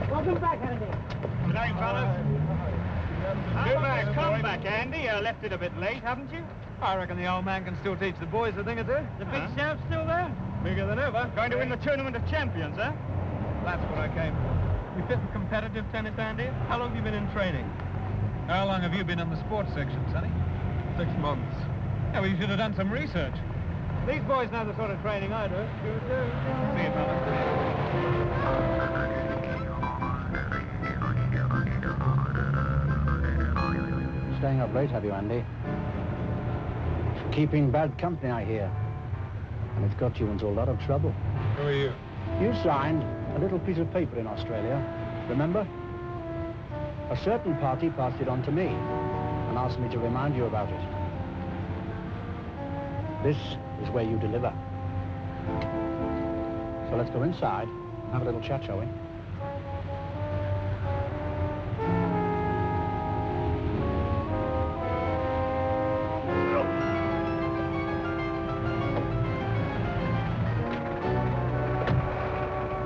Welcome back, Andy. Good day, fellas. Come back, Andy. You left it a bit late, haven't you? I reckon the old man can still teach the boys a thing or two. The big shout's still there? Bigger than ever. Going to win the Tournament of Champions, huh? That's what I came for. You fit for competitive tennis, Andy? How long have you been in training? How long have you been on the sports section, Sonny? 6 months. Yeah, well, you should have done some research. These boys know the sort of training I do. See you, fella. Staying up late, have you, Andy? Keeping bad company, I hear. And it's got you into a lot of trouble. Who are you? You signed a little piece of paper in Australia, remember? A certain party passed it on to me and asked me to remind you about it. This is where you deliver. So let's go inside and have a little chat, shall we?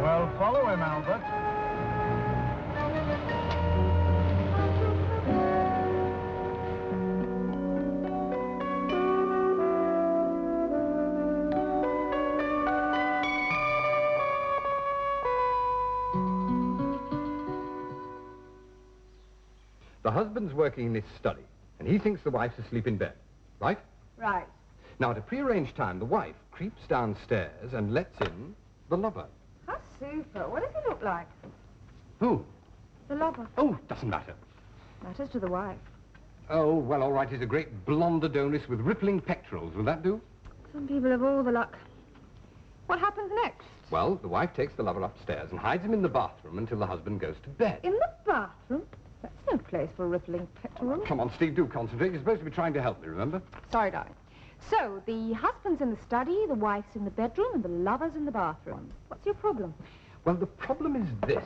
Well, follow him, Albert. The husband's working in his study, and he thinks the wife's asleep in bed, right? Right. Now, at a prearranged time, the wife creeps downstairs and lets in the lover. How super. What does he look like? Who? The lover. Oh, doesn't matter. Matters to the wife. Oh, well, all right, he's a great blonde Adonis with rippling pectorals. Will that do? Some people have all the luck. What happens next? Well, the wife takes the lover upstairs and hides him in the bathroom until the husband goes to bed. In the bathroom? That's no place for rippling pectorals. Come on, Steve, do concentrate. You're supposed to be trying to help me, remember? Sorry, darling. So, the husband's in the study, the wife's in the bedroom, and the lover's in the bathroom. What's your problem? Well, the problem is this.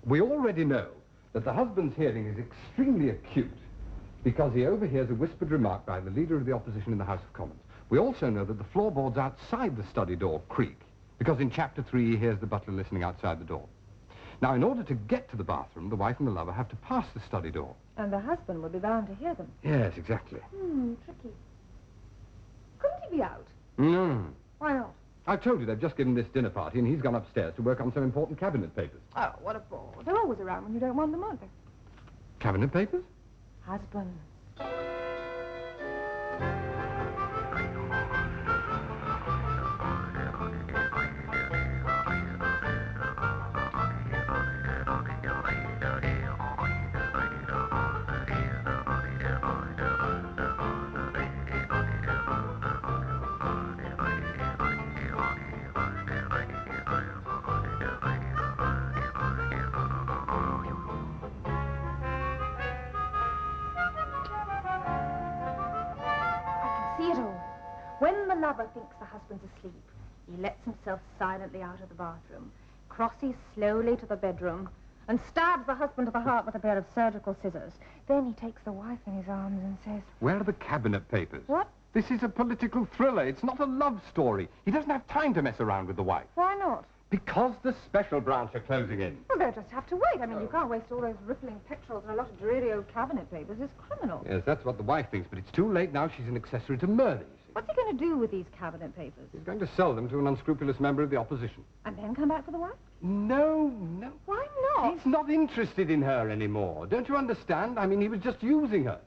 We already know that the husband's hearing is extremely acute because he overhears a whispered remark by the leader of the opposition in the House of Commons. We also know that the floorboards outside the study door creak because in Chapter 3 he hears the butler listening outside the door. Now, in order to get to the bathroom, the wife and the lover have to pass the study door. And the husband would be bound to hear them. Yes, exactly. Tricky. Couldn't he be out? No. Why not? I've told you they've just given this dinner party and he's gone upstairs to work on some important cabinet papers. Oh, what a bore. They're always around when you don't want them, aren't they? Cabinet papers? Husbands. When the lover thinks the husband's asleep, he lets himself silently out of the bathroom, crosses slowly to the bedroom, and stabs the husband to the heart with a pair of surgical scissors. Then he takes the wife in his arms and says... Where are the cabinet papers? What? This is a political thriller. It's not a love story. He doesn't have time to mess around with the wife. Why not? Because the special branch are closing in. Well, they'll just have to wait. I mean, you can't waste all those rippling pectorals and a lot of dreary old cabinet papers. It's criminal. Yes, that's what the wife thinks, but it's too late now. She's an accessory to murder, you see. What's he going to do with these cabinet papers? He's going to sell them to an unscrupulous member of the opposition. And then come back for the wife? No. Why not? He's not interested in her anymore. Don't you understand? I mean, he was just using her.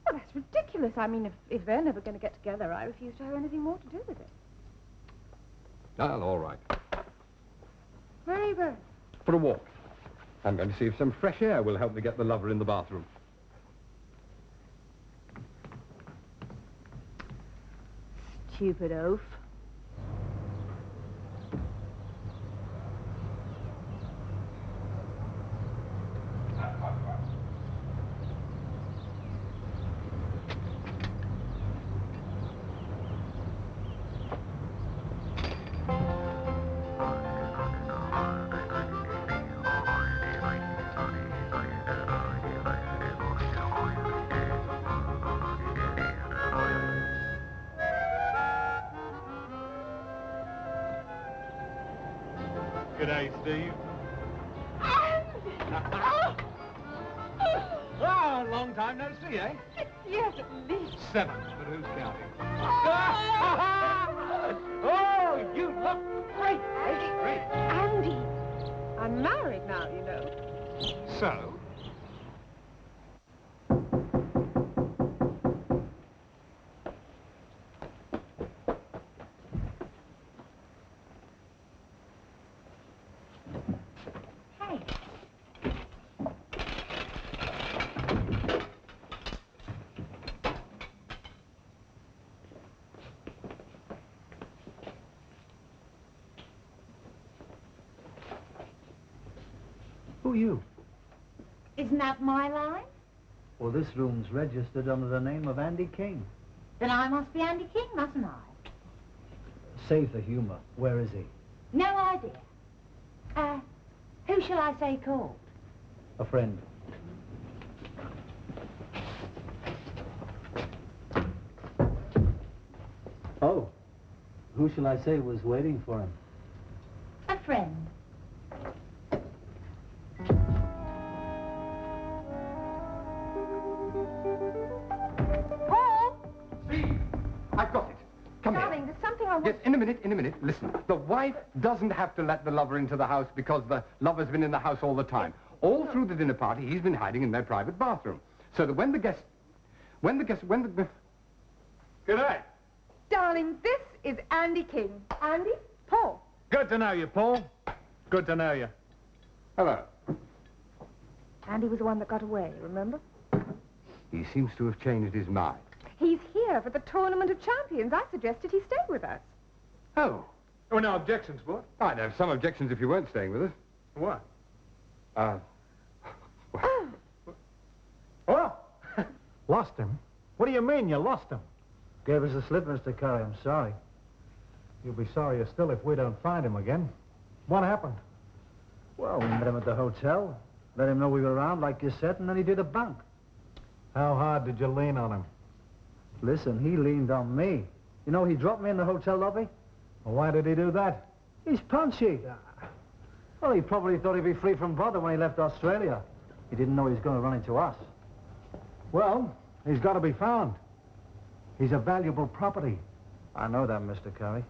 Well, that's ridiculous. I mean, if they're never going to get together, I refuse to have anything more to do with it. Well, all right. Where are you going? For a walk. I'm going to see if some fresh air will help me get the lover in the bathroom. Stupid oaf. today, Steve? Oh, long time no see, eh? Yes, at least. 7, but who's counting? oh, you look great, Great. Andy, I'm married now, you know. So? Hey. Who are you? Isn't that my line? Well, this room's registered under the name of Andy King. Then I must be Andy King, mustn't I? Save the humor. Where is he? No idea. Who shall I say called? A friend. Oh. Who shall I say was waiting for him? A friend. Paul! Steve, I've got it. Come Darling, here. there's something I want... Yes, in a minute. Listen, the wife doesn't have to let the lover into the house because the lover's been in the house all the time. All through the dinner party, he's been hiding in their private bathroom. So that when the guests... Good day. Darling, this is Andy King. Andy? Paul. Good to know you, Paul. Good to know you. Hello. Andy was the one that got away, remember? He seems to have changed his mind. He's here for the Tournament of Champions. I suggested he stay with us. Oh. Oh, no objections, Sport. I'd have some objections if you weren't staying with us. What? Oh, lost him? What do you mean you lost him? Gave us the slip, Mr. Curry. I'm sorry. You'll be sorrier still if we don't find him again. What happened? Well, we met him at the hotel. Let him know we were around, like you said, and then he did a bunk. How hard did you lean on him? Listen, he leaned on me. You know, he dropped me in the hotel lobby. Well, why did he do that? He's punchy. Well, he probably thought he'd be free from bother when he left Australia. He didn't know he was going to run into us. Well, he's got to be found. He's a valuable property. I know that, Mr. Curry.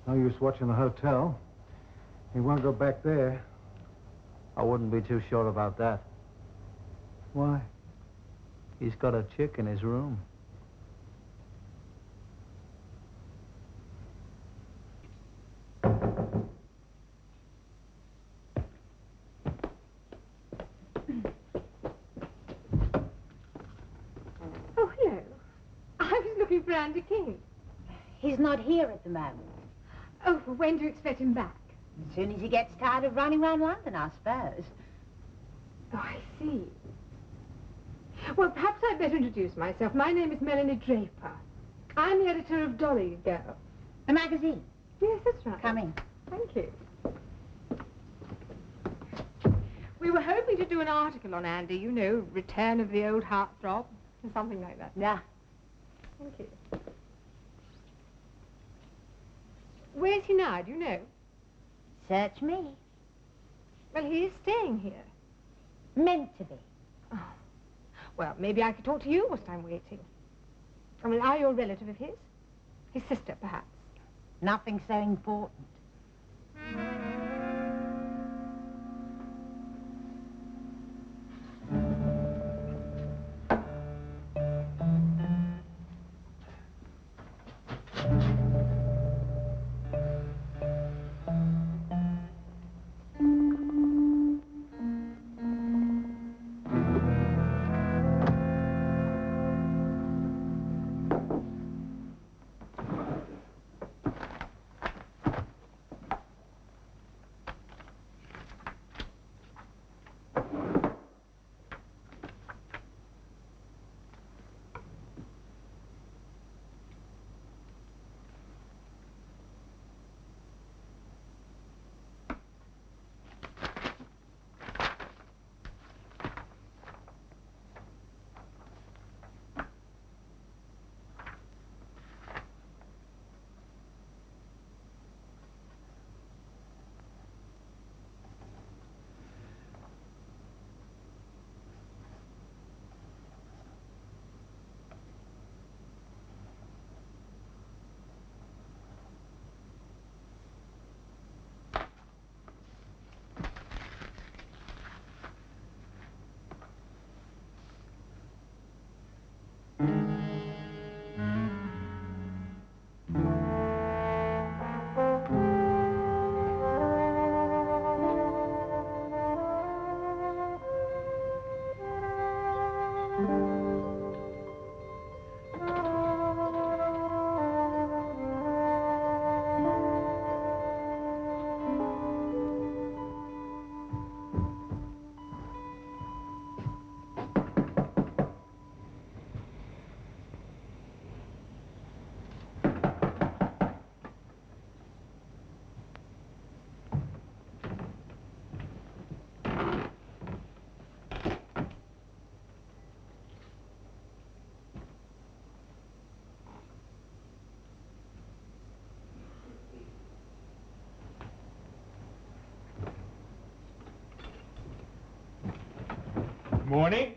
No use watching the hotel. He won't go back there. I wouldn't be too sure about that. Why? He's got a chick in his room. Oh, hello. I was looking for Andy King. He's not here at the moment. Oh, when do you expect him back? As soon as he gets tired of running around London, I suppose. Oh, I see. Well, perhaps I'd better introduce myself. My name is Melanie Draper. I'm the editor of Dolly Girl. The magazine. Yes, that's right. Come in. Thank you. We were hoping to do an article on Andy, you know, Return of the Old Heartthrob, or something like that. Yeah. Thank you. Where's he now, do you know? Search me. Well, he is staying here. Meant to be. Oh. Well, maybe I could talk to you whilst I'm waiting. I mean, are you a relative of his? His sister, perhaps? Nothing so important. Morning.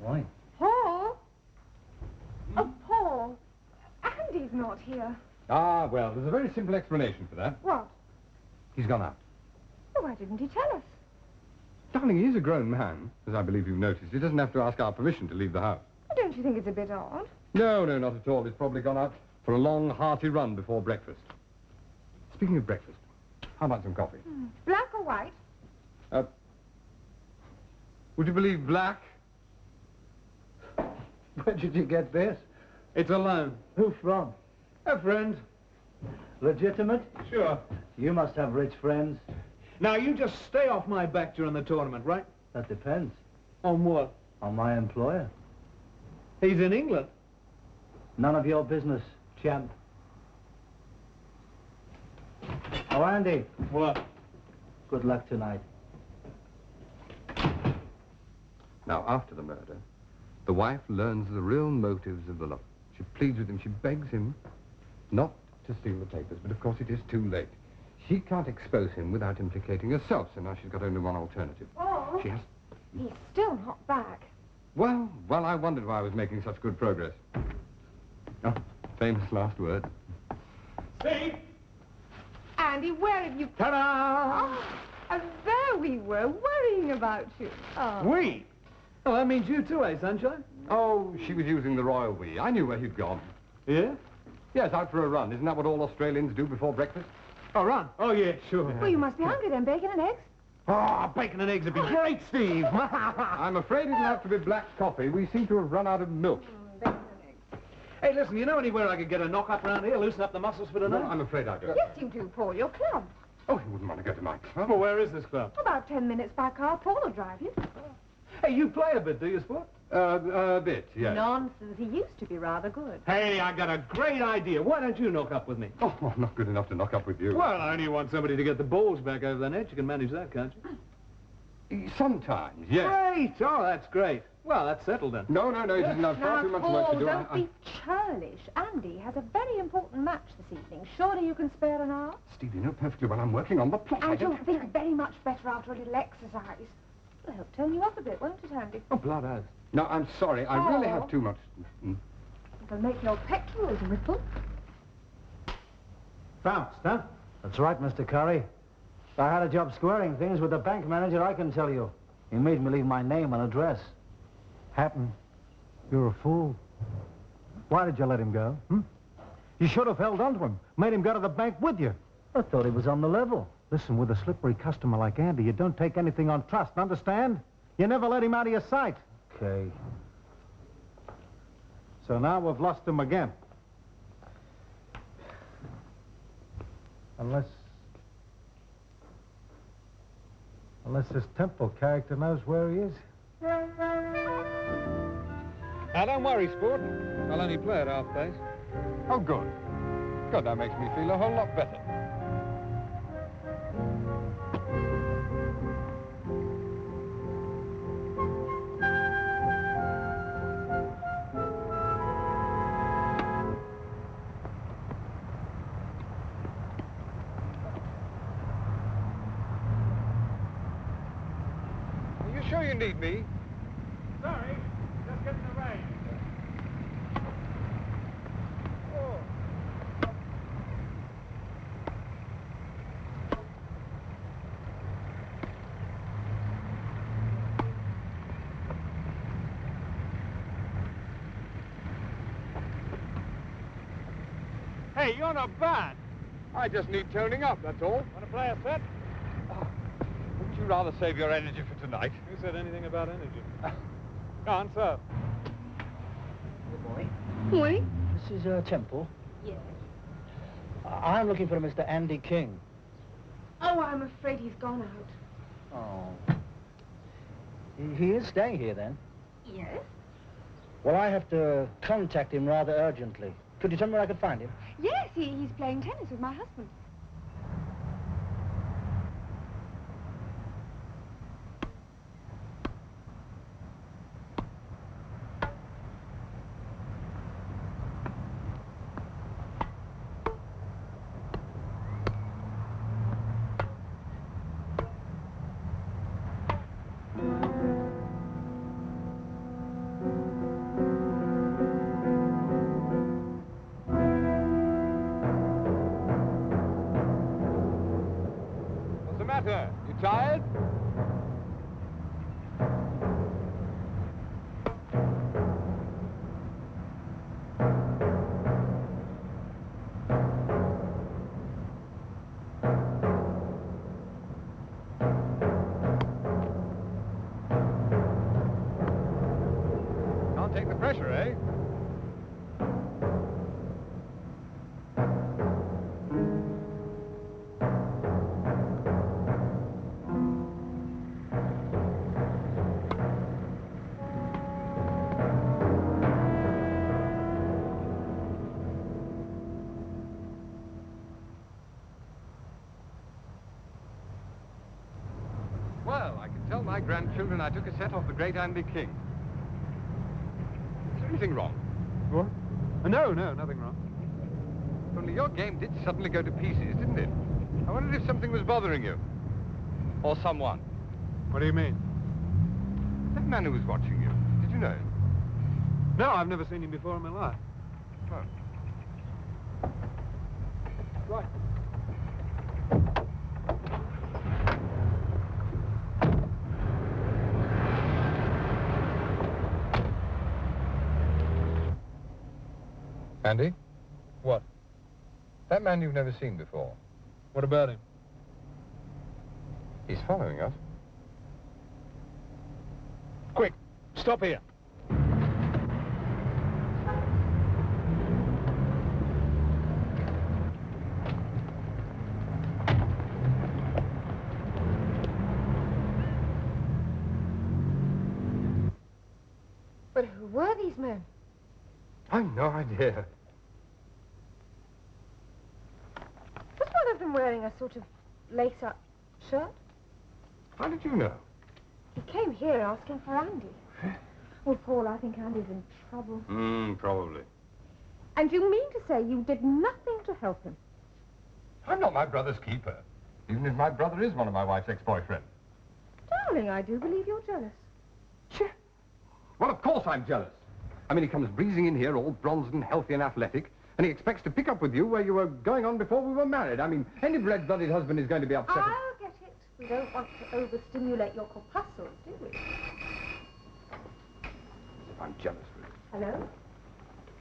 Morning. Paul? Oh, Paul. Andy's not here. Ah, well, there's a very simple explanation for that. What? He's gone out. Oh, why didn't he tell us? Darling, he is a grown man, as I believe you've noticed. He doesn't have to ask our permission to leave the house. Don't you think it's a bit odd? No, no, not at all. He's probably gone out for a long, hearty run before breakfast. Speaking of breakfast, how about some coffee? Black or white? Would you believe black? Where did you get this? It's a loan. Who from? A friend. Legitimate? Sure. You must have rich friends. Now, you just stay off my back during the tournament, right? That depends. On what? On my employer. He's in England. None of your business, champ. Oh, Andy. What? Good luck tonight. Now, after the murder, the wife learns the real motives of the lover. She pleads with him, she begs him not to steal the papers, but of course it is too late. She can't expose him without implicating herself, so now she's got only one alternative. Oh. She has... He's still not back. Well, I wondered why I was making such good progress. Oh, famous last word. Steve! Andy, where have you... Ta-da! Oh, and there we were, worrying about you. Oh. We? Oh, that means you too, eh, Sunshine? Oh, she was using the royal we. I knew where he'd gone. Yeah? Yes, out for a run. Isn't that what all Australians do before breakfast? Oh, run. Oh, yeah, sure. Well, you must be hungry then, bacon and eggs. Oh, bacon and eggs would be great, Steve. I'm afraid it'll have to be black coffee. We seem to have run out of milk. Bacon and eggs. Hey, listen, you know anywhere I could get a knock-up around here, loosen up the muscles for tonight? No, I'm afraid I don't. Yes, you do, Paul. Your club. Oh, you wouldn't want to go to my club? Well, where is this club? About 10 minutes by car. Paul will drive you. Hey, you play a bit, do you, Sport? A bit, yes. Nonsense. He used to be rather good. Hey, I got a great idea. Why don't you knock up with me? Oh, I'm not good enough to knock up with you. Well, I only want somebody to get the balls back over the net. You can manage that, can't you? Sometimes, yes. Great! Oh, that's great. Well, that's settled then. No, it isn't. I've far Now, too much work Paul, to do. don't be churlish. Andy has a very important match this evening. Surely you can spare an hour? Steve, you know perfectly well I'm working on the plot. And you'll think very much better after a little exercise. It'll help turn you up a bit, won't it, Andy? Oh, blood oath. No, I'm sorry. I really Oh. have too much. It'll make your pectorals ripple. Bounced, huh? That's right, Mr. Curry. I had a job squaring things with the bank manager, I can tell you. He made me leave my name and address. Hatton, you're a fool. Why did you let him go? You should have held on to him. Made him go to the bank with you. I thought he was on the level. Listen, with a slippery customer like Andy, you don't take anything on trust, understand? You never let him out of your sight. Okay. So now we've lost him again. Unless this Temple character knows where he is. Now, don't worry, Sport. I'll only play at half pace. Oh, good. God, that makes me feel a whole lot better. Are you sure you need me? Sorry, just getting the rain. Hey, you're not bad. I just need toning up, that's all. Want to play a set? Wouldn't you rather save your energy for tonight? Who said anything about energy? Go on, sir. Good morning. Morning. This is Temple. Yes. I'm looking for a Mr. Andy King. Oh, I'm afraid he's gone out. Oh. He is staying here, then? Yes? Well, I have to contact him rather urgently. Could you tell me where I could find him? Yes, he's playing tennis with my husband. matter? You tired? Can't take the pressure, eh? Well, I can tell my grandchildren I took a set off the great Andy King. Is there anything wrong? What? No, nothing wrong. Only your game did suddenly go to pieces, didn't it? I wondered if something was bothering you. Or someone. What do you mean? That man who was watching you, did you know him? No, I've never seen him before in my life. Oh. Right. Andy? What? That man you've never seen before. What about him? He's following us. Quick, stop here. But who were these men? I've no idea. Was one of them wearing a sort of lace-up shirt? How did you know? He came here asking for Andy. Well, Paul, I think Andy's in trouble. Probably. And you mean to say you did nothing to help him? I'm not my brother's keeper, even if my brother is one of my wife's ex-boyfriends. Darling, I do believe you're jealous. Cheh. Well, of course I'm jealous. I mean, he comes breezing in here all bronzed and healthy and athletic, and he expects to pick up with you where you were going on before we were married. I mean, any red-blooded husband is going to be upset. I'll get it. We don't want to overstimulate your corpuscles, do we? I'm jealous, really. Hello?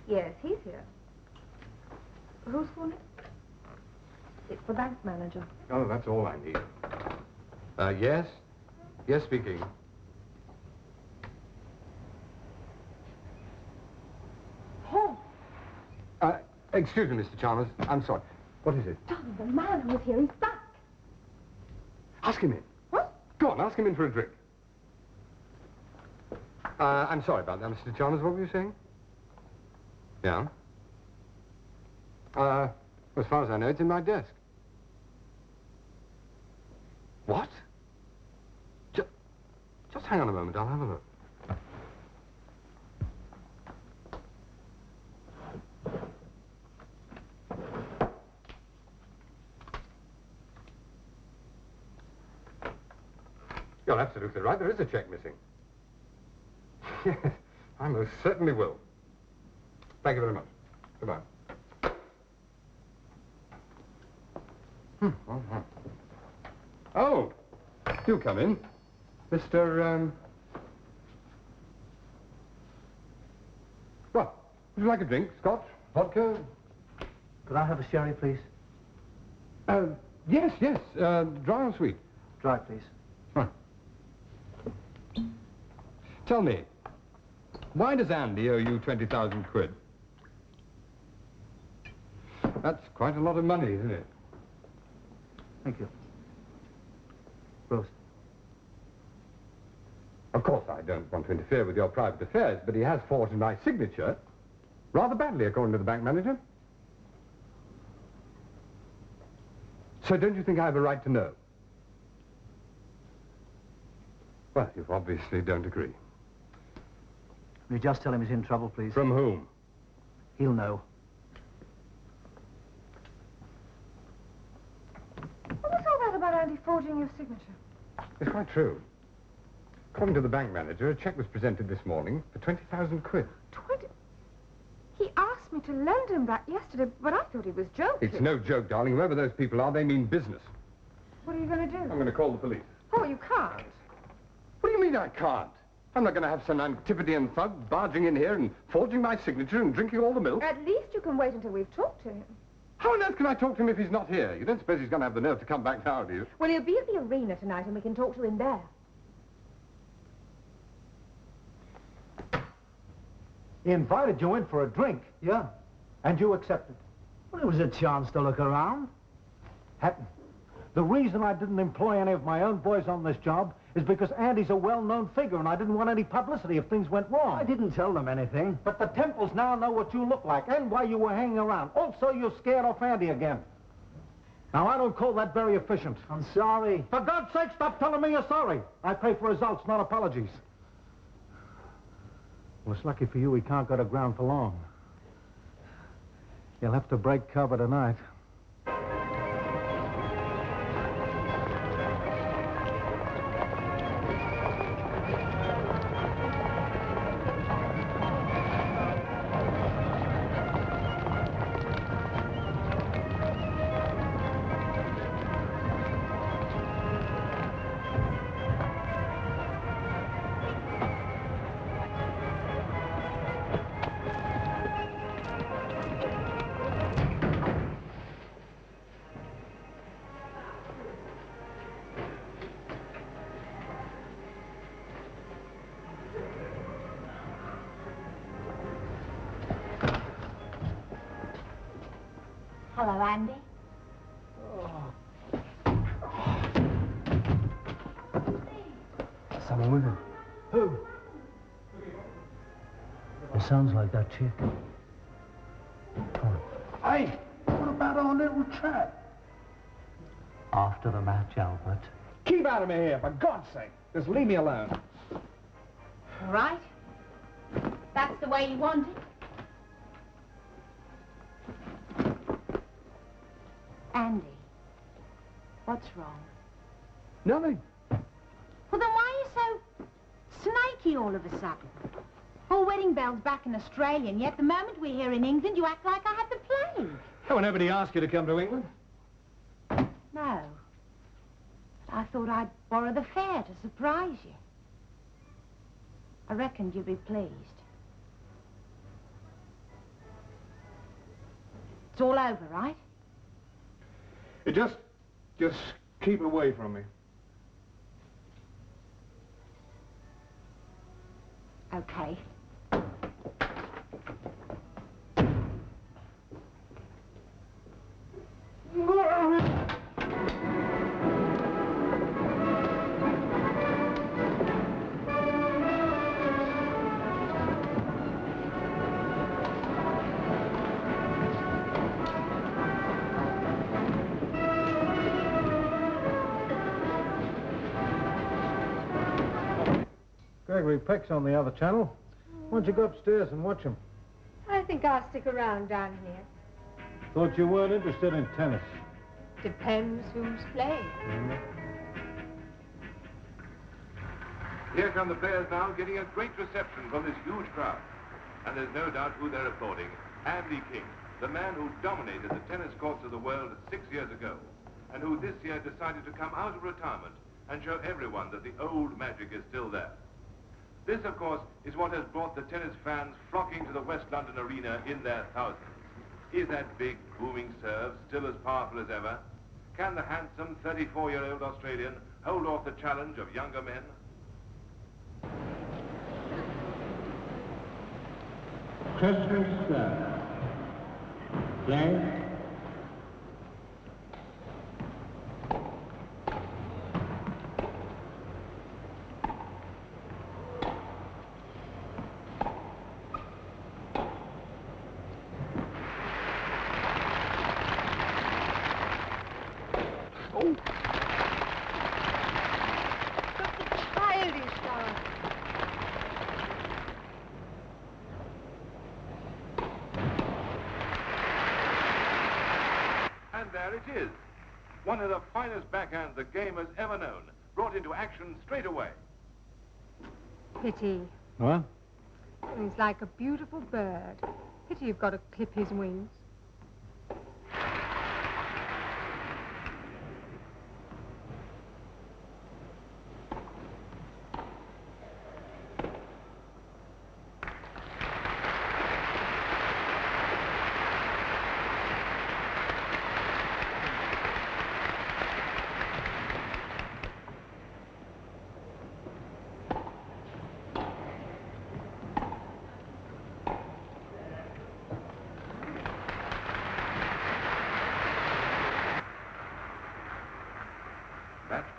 Yes, he's here. Who's calling? It's the bank manager. Oh, that's all I need. Yes? Yes, speaking. Paul! Excuse me, Mr. Chalmers. I'm sorry. What is it? Darling, the man who was here, he's back. Ask him in. What? Go on, ask him in for a drink. I'm sorry about that, Mr. Chalmers. What were you saying? Yeah? As far as I know, it's in my desk. What? Just hang on a moment. I'll have a look. You're absolutely right. There is a check missing. Yes, I most certainly will. Thank you very much. Goodbye. Oh, do come in. Mr. What? Would you like a drink? Scotch? Vodka? Could I have a sherry, please? Yes. Dry or sweet? Dry, please. Huh. Tell me, why does Andy owe you 20,000 quid? That's quite a lot of money, isn't it? Thank you. Roast. Of course, I don't want to interfere with your private affairs, but he has forged my signature rather badly, according to the bank manager. So don't you think I have a right to know? Well, you obviously don't agree. Will you just tell him he's in trouble, please? From whom? He'll know. What was all that about Andy forging your signature? It's quite true. According to the bank manager, a cheque was presented this morning for 20,000 quid. 20? He asked me to lend him that yesterday, but I thought he was joking. It's no joke, darling. Whoever those people are, they mean business. What are you going to do? I'm going to call the police. Oh, you can't. What do you mean I can't? I'm not going to have some Antipodean thug barging in here and forging my signature and drinking all the milk. At least you can wait until we've talked to him. How on earth can I talk to him if he's not here? You don't suppose he's going to have the nerve to come back now, do you? Well, he'll be at the arena tonight and we can talk to him there. He invited you in for a drink. Yeah. And you accepted. Well, it was a chance to look around. Hatton, the reason I didn't employ any of my own boys on this job is because Andy's a well-known figure and I didn't want any publicity if things went wrong. I didn't tell them anything. But the Temples now know what you look like and why you were hanging around. Also, you're scared off Andy again. Now, I don't call that very efficient. I'm sorry. For God's sake, stop telling me you're sorry. I pay for results, not apologies. Well, it's lucky for you he can't go to ground for long. You'll have to break cover tonight. Hello, Andy. Someone with him. Who? It sounds like that chick. Come on. Hey, what about our little chat? After the match, Albert. Keep out of me here, for God's sake. Just leave me alone. All right? That's the way you want it? Andy, what's wrong? Nothing. Well, then why are you so snaky all of a sudden? All wedding bells back in Australia, and yet the moment we're here in England, you act like I had the plague. Oh, nobody asked you to come to England? No. But I thought I'd borrow the fare to surprise you. I reckoned you'd be pleased. It's all over, right? Just keep away from me. Okay. Gregory Peck's on the other channel. Why don't you go upstairs and watch him? I think I'll stick around down here. Thought you weren't interested in tennis. Depends who's playing. Here come the players now, getting a great reception from this huge crowd. And there's no doubt who they're applauding. Andy King, the man who dominated the tennis courts of the world 6 years ago, and who this year decided to come out of retirement and show everyone that the old magic is still there. This, of course, is what has brought the tennis fans flocking to the West London Arena in their thousands. Is that big, booming serve still as powerful as ever? Can the handsome 34-year-old Australian hold off the challenge of younger men? Christmas serve. Play. And there it is. One of the finest backhands the game has ever known, brought into action straight away. Pity. What? He's like a beautiful bird. Pity you've got to clip his wings.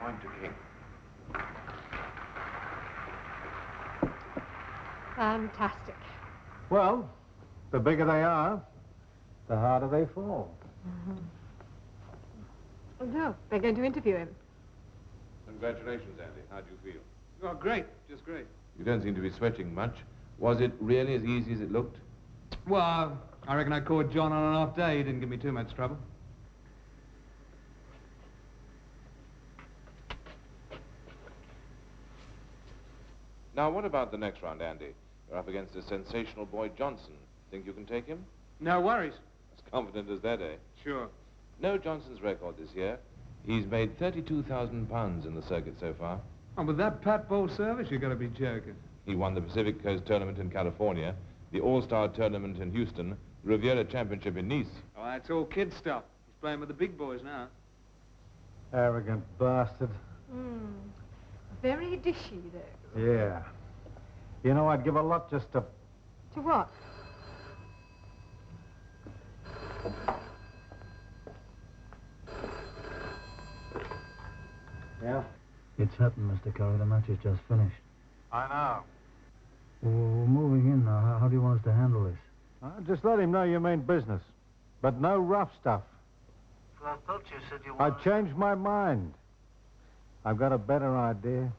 point to king. Fantastic. Well, the bigger they are, the harder they fall. Oh, no, they're going to interview him. Congratulations, Andy. How do you feel? Oh, great. Just great. You don't seem to be sweating much. Was it really as easy as it looked? Well, I reckon I caught John on an off day. He didn't give me too much trouble. Now, what about the next round, Andy? You're up against a sensational Boyd Johnson. Think you can take him? No worries. As confident as that, eh? Sure. Know Johnson's record this year. He's made £32,000 in the circuit so far. And with that Pat Bowl service, you've got to be joking. He won the Pacific Coast Tournament in California, the All-Star Tournament in Houston, the Riviera Championship in Nice. Oh, that's all kid stuff. He's playing with the big boys now. Arrogant bastard. Very dishy, though. Yeah. You know, I'd give a lot just to... To what? Yeah? It's happened, Mr. Curry. The match is just finished. I know. We're moving in now. How do you want us to handle this? Just let him know you mean business. But no rough stuff. Well, I thought you said you I've changed my mind. I've got a better idea.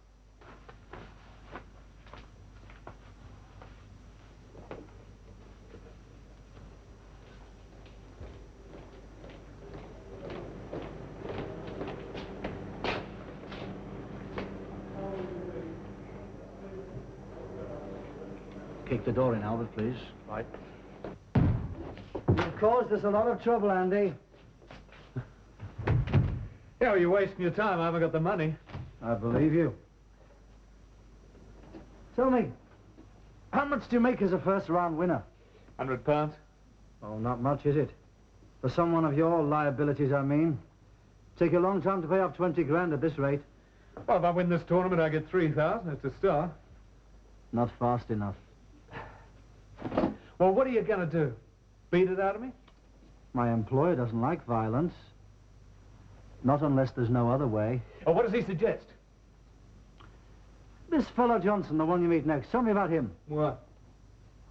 Kick the door in, Albert, please. Right. You've caused us a lot of trouble, Andy. Yeah, well, you're wasting your time. I haven't got the money. I believe you. Tell me, how much do you make as a first-round winner? £100. Oh, not much, is it? For someone of your liabilities, I mean. Take a long time to pay off 20 grand at this rate. Well, if I win this tournament, I get 3,000. It's a start. Not fast enough. Well, what are you going to do? Beat it out of me? My employer doesn't like violence. Not unless there's no other way. Or what does he suggest? This fellow Johnson, the one you meet next, tell me about him. What?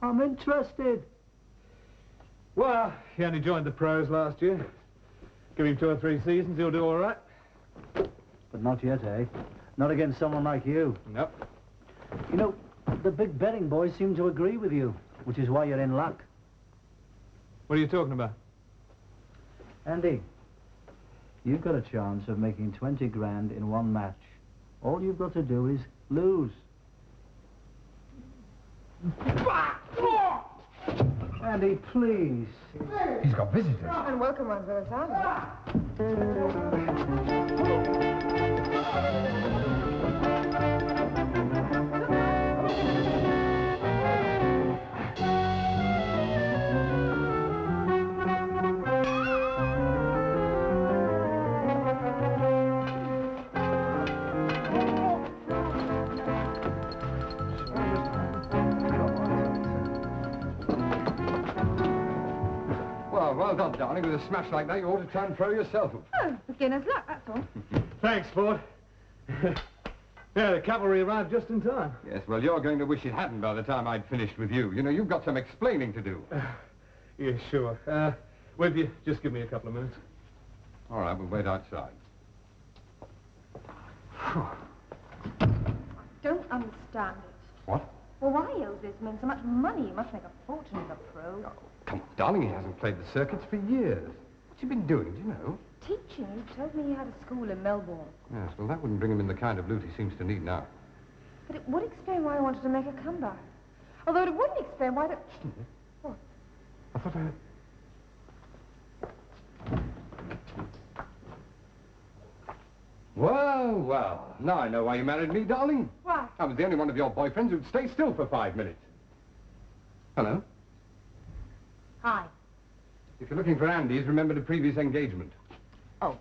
I'm interested. Well, he only joined the pros last year. Give him 2 or 3 seasons, he'll do all right. But not yet, eh? Not against someone like you. Nope. You know, the big betting boys seem to agree with you, which is why you're in luck. What are you talking about? Andy, you've got a chance of making 20 grand in one match. All you've got to do is lose. Andy, please. He's got visitors. And welcome on both sides. Well done, darling. With a smash like that, you ought to try and throw yourself. Oh, beginner's luck, that's all. Thanks, Ford. Yeah, the cavalry arrived just in time. Yes, well, you're going to wish it hadn't by the time I'd finished with you. You know, you've got some explaining to do. Yeah, sure. With you, just give me a couple of minutes. All right, we'll wait outside. Don't understand it. What? Well, why he owes this man so much money? He must make a fortune as a pro. Oh, come on, darling, he hasn't played the circuits for years. What's he been doing, do you know? Teaching. He told me he had a school in Melbourne. Yes, well, that wouldn't bring him in the kind of loot he seems to need now. But it would explain why he wanted to make a comeback. Although it wouldn't explain why the... What? I thought I... Well, well. Now I know why you married me, darling. Why? I was the only one of your boyfriends who'd stay still for 5 minutes. Hello? Hi. If you're looking for Andy's, remember the previous engagement. Oh.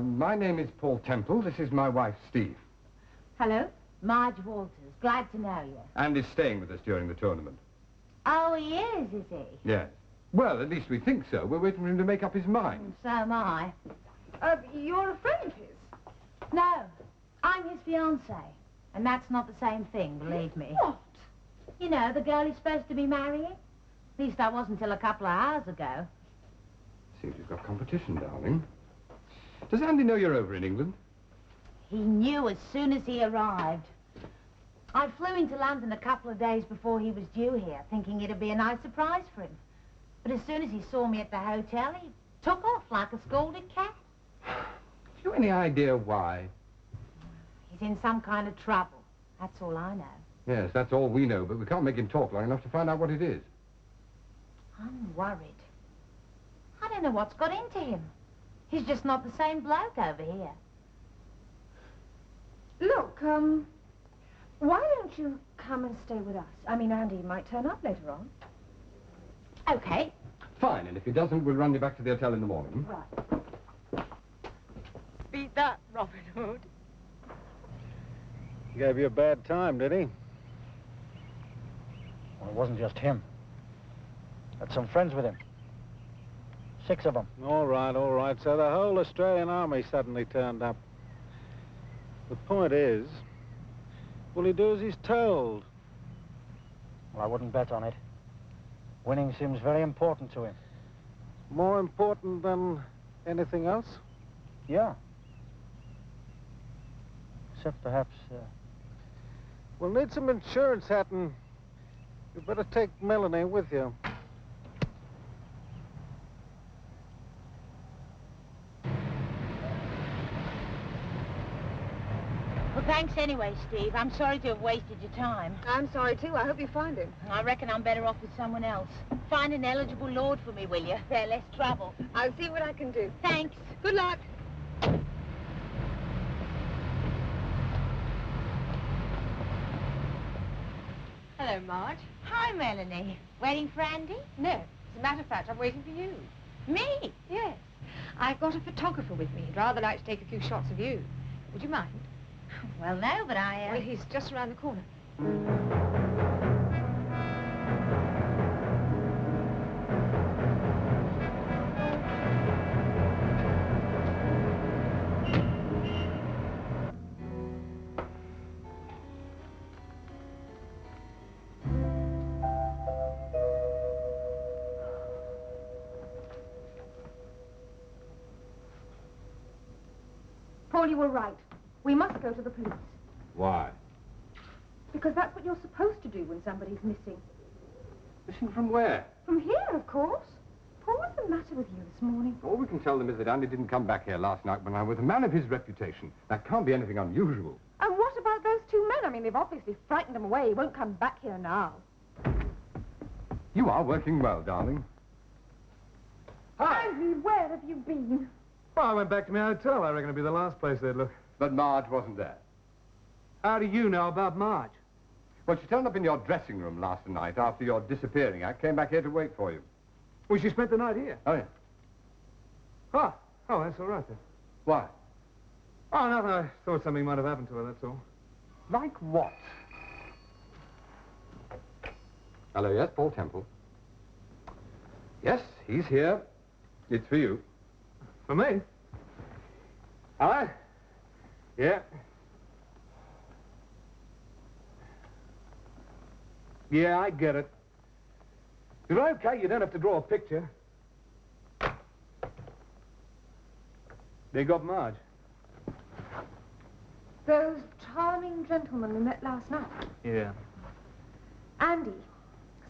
My name is Paul Temple. This is my wife, Steve. Hello? Marge Walters. Glad to know you. Andy's staying with us during the tournament. Oh, he is he? Yes. Well, at least we think so. We're waiting for him to make up his mind. So am I. You're a friend of his? No, I'm his fiancée. And that's not the same thing, believe me. What? You know, the girl he's supposed to be marrying. At least I wasn't till a couple of hours ago. Seems you've got competition, darling. Does Andy know you're over in England? He knew as soon as he arrived. I flew into London a couple of days before he was due here, thinking it'd be a nice surprise for him. But as soon as he saw me at the hotel, he took off like a scolded cat. Have you any idea why? He's in some kind of trouble. That's all I know. Yes, that's all we know, but we can't make him talk long enough to find out what it is. I'm worried. I don't know what's got into him. He's just not the same bloke over here. Look, why don't you come and stay with us? I mean, Andy might turn up later on. Okay. Fine, and if he doesn't, we'll run you back to the hotel in the morning. Right. Beat that, Robin Hood. He gave you a bad time, did he? Well, it wasn't just him. Had some friends with him. 6 of them. All right, all right. So the whole Australian army suddenly turned up. The point is, will he do as he's told? Well, I wouldn't bet on it. Winning seems very important to him. More important than anything else? Yeah. Except perhaps, We'll need some insurance, Hatton. You better take Melanie with you. Well, thanks anyway, Steve. I'm sorry to have wasted your time. I'm sorry, too. I hope you find him. I reckon I'm better off with someone else. Find an eligible lord for me, will you? They're less trouble. I'll see what I can do. Thanks. Good luck. Hello, Marge. Hi, Melanie. Waiting for Andy? No, as a matter of fact, I'm waiting for you. Me? Yes. I've got a photographer with me. He'd rather like to take a few shots of you. Would you mind? Well, no, but Well, he's just around the corner. Paul, you were right. We must go to the police. Why? Because that's what you're supposed to do when somebody's missing. Missing from where? From here, of course. Paul, what's the matter with you this morning? All we can tell them is that Andy didn't come back here last night when I was a man of his reputation. That can't be anything unusual. And what about those 2 men? I mean, they've obviously frightened him away. He won't come back here now. You are working well, darling. Hi! Andy, where have you been? Well, I went back to my hotel. I reckon it'd be the last place they'd look. But Marge wasn't there. How do you know about Marge? Well, she turned up in your dressing room last night after your disappearing act, came back here to wait for you. Well, she spent the night here. Oh, yeah. Oh, that's all right then. Why? Oh, nothing. I thought something might have happened to her, that's all. Like what? Hello, yes, Paul Temple. Yes, he's here. It's for you. For me? Hello? Yeah. Yeah, I get it. Is it okay? You don't have to draw a picture. They got Marge. Those charming gentlemen we met last night. Yeah. Andy,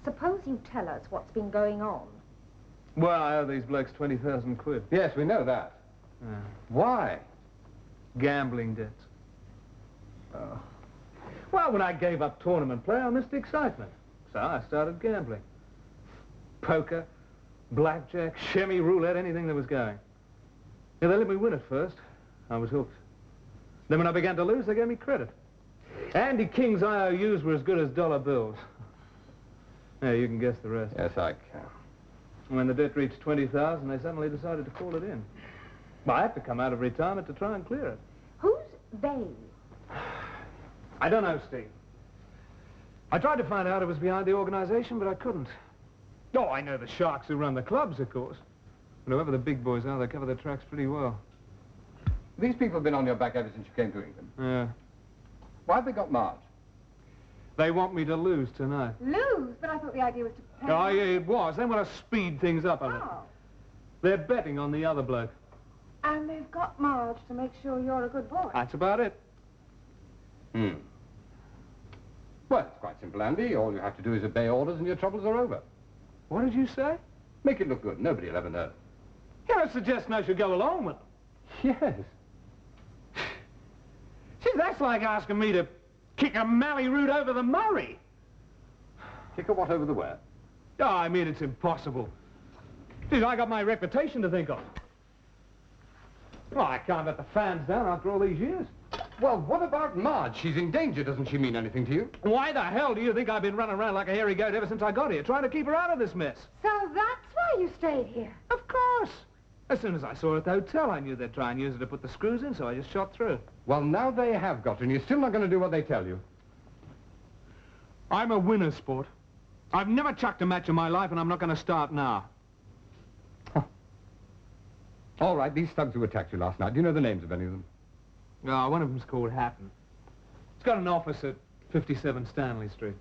suppose you tell us what's been going on. Well, I owe these blokes 20,000 quid. Yes, we know that. Yeah. Why? Gambling debts. Oh. Well, when I gave up tournament play, I missed the excitement. So I started gambling. Poker, blackjack, shemmy, roulette, anything that was going. Yeah, they let me win at first. I was hooked. Then when I began to lose, they gave me credit. Andy King's IOUs were as good as dollar bills. Yeah, you can guess the rest. Yes, I can. When the debt reached 20,000, they suddenly decided to call it in. Well, I had to come out of retirement to try and clear it. Who's they? I don't know, Steve. I tried to find out who was behind the organization, but I couldn't. Oh, I know the sharks who run the clubs, of course. But whoever the big boys are, they cover their tracks pretty well. These people have been on your back ever since you came to England. Yeah. Why have they got Marge? They want me to lose tonight. Lose? But I thought the idea was to pay. Oh, yeah, it was. They want to speed things up a little. Oh. They're betting on the other bloke. And they've got Marge to make sure you're a good boy. That's about it. Hmm. Well, it's quite simple, Andy. All you have to do is obey orders and your troubles are over. What did you say? Make it look good. Nobody'll ever know. You're suggesting I should go along with them. Yes. See, that's like asking me to kick a Mally route over the Murray. Kick a what over the where? Oh, I mean, it's impossible. Geez, I got my reputation to think of. Well, I can't let the fans down after all these years. Well, what about Marge? She's in danger. Doesn't she mean anything to you? Why the hell do you think I've been running around like a hairy goat ever since I got here, trying to keep her out of this mess? So that's why you stayed here. Of course. As soon as I saw her at the hotel, I knew they'd try and use her to put the screws in, so I just shot through. Well, now they have got her, and you're still not going to do what they tell you. I'm a winner, Sport. I've never chucked a match in my life, and I'm not going to start now. Huh. All right, these thugs who attacked you last night, do you know the names of any of them? Oh, one of them's called Hatton. He's got an office at 57 Stanley Street.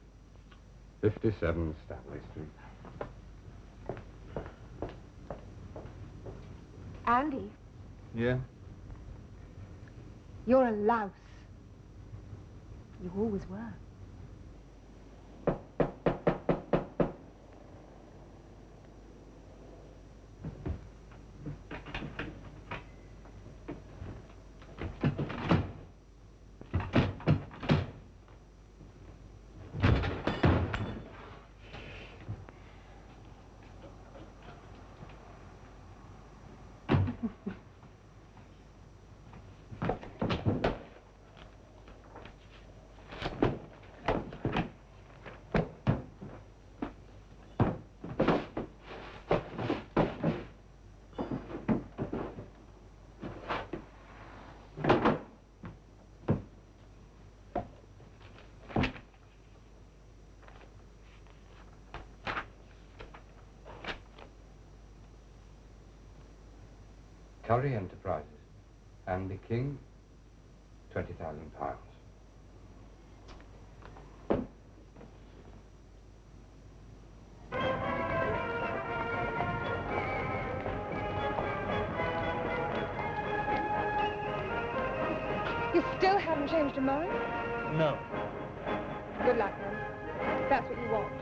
57 Stanley Street. Andy, Yeah? you're a louse. You always were. Curry Enterprises. Andy King, £20,000. You still haven't changed your mind? No. Good luck, then. That's what you want.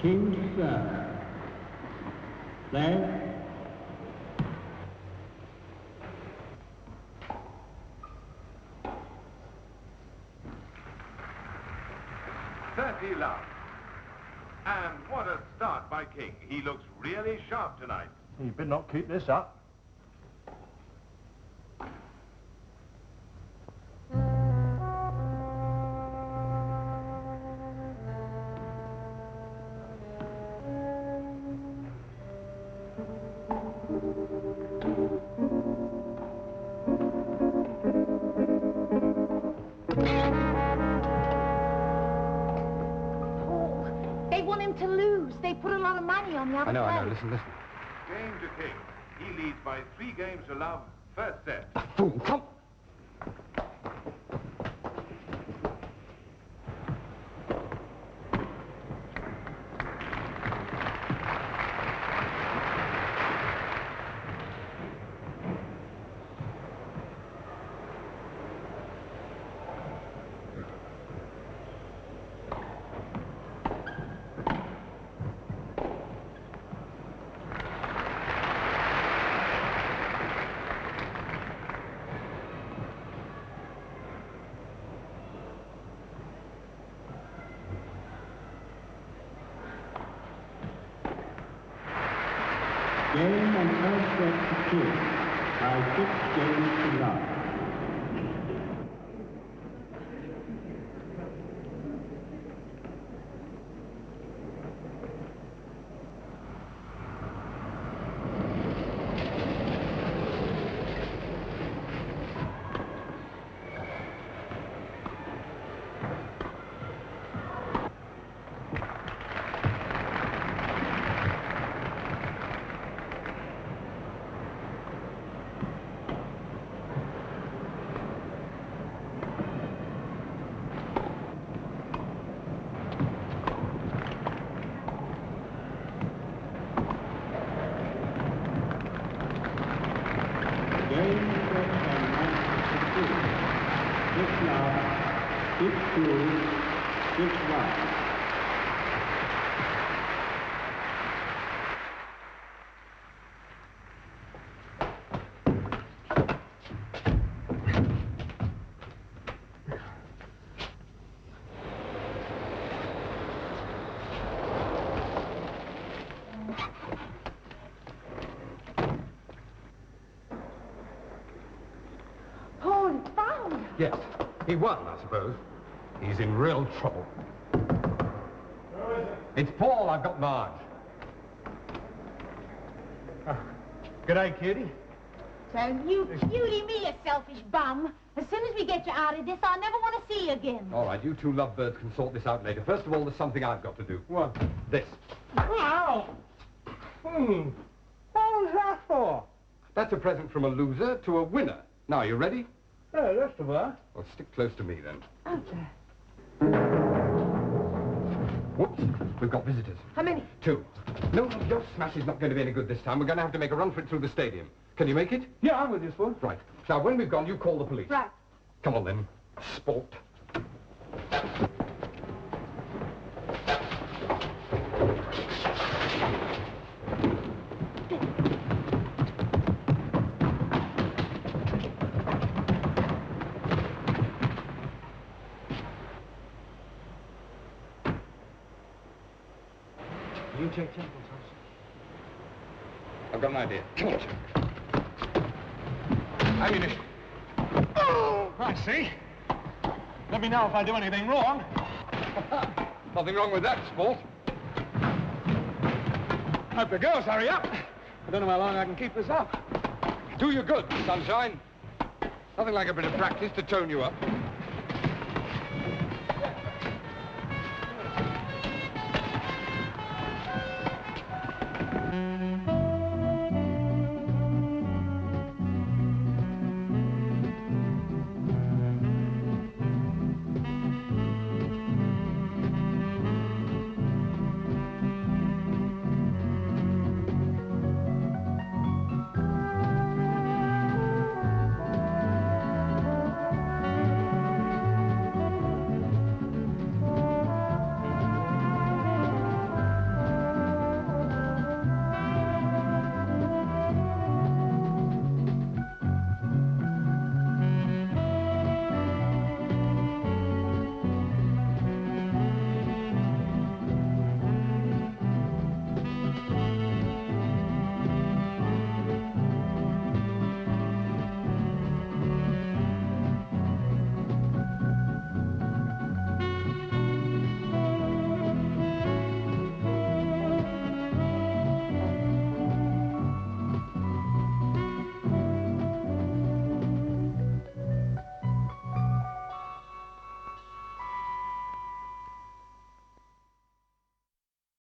King Sir. Left. $30. And what a start by King. He looks really sharp tonight. You better not keep this up. They want him to lose. They put a lot of money on the other I know. place. Listen. Game to King. He leads by 3 games to love. First set. Fool, come. 2 by 6 games to none. Game set and match 2. 6 love, 6-2, 6-1. Paul, it's found. Yes, he won, I suppose. He's in real trouble. It's Paul. I've got Marge. G'day, cutie. So you cutie me, you selfish bum. As soon as we get you out of this, I never want to see you again. All right, you two lovebirds can sort this out later. First of all, there's something I've got to do. What? This. Ow! What was that for? That's a present from a loser to a winner. Now, you ready? Yeah, that's the way. Well, stick close to me, then. Okay. Whoops, we've got visitors. How many? 2. No, your smash is not going to be any good this time. We're going to have to make a run for it through the stadium. Can you make it? Yeah, I'm with you, Sport. Right. Now, when we've gone, you call the police. Right. Come on, then. Sport. You check temples, Hudson. I've got an idea. Come on, Jack. Ammunition. Oh, I see. Let me know if I do anything wrong. Nothing wrong with that, Sport. Hope the girls hurry up. I don't know how long I can keep this up. Do you good, Sunshine. Nothing like a bit of practice to tone you up.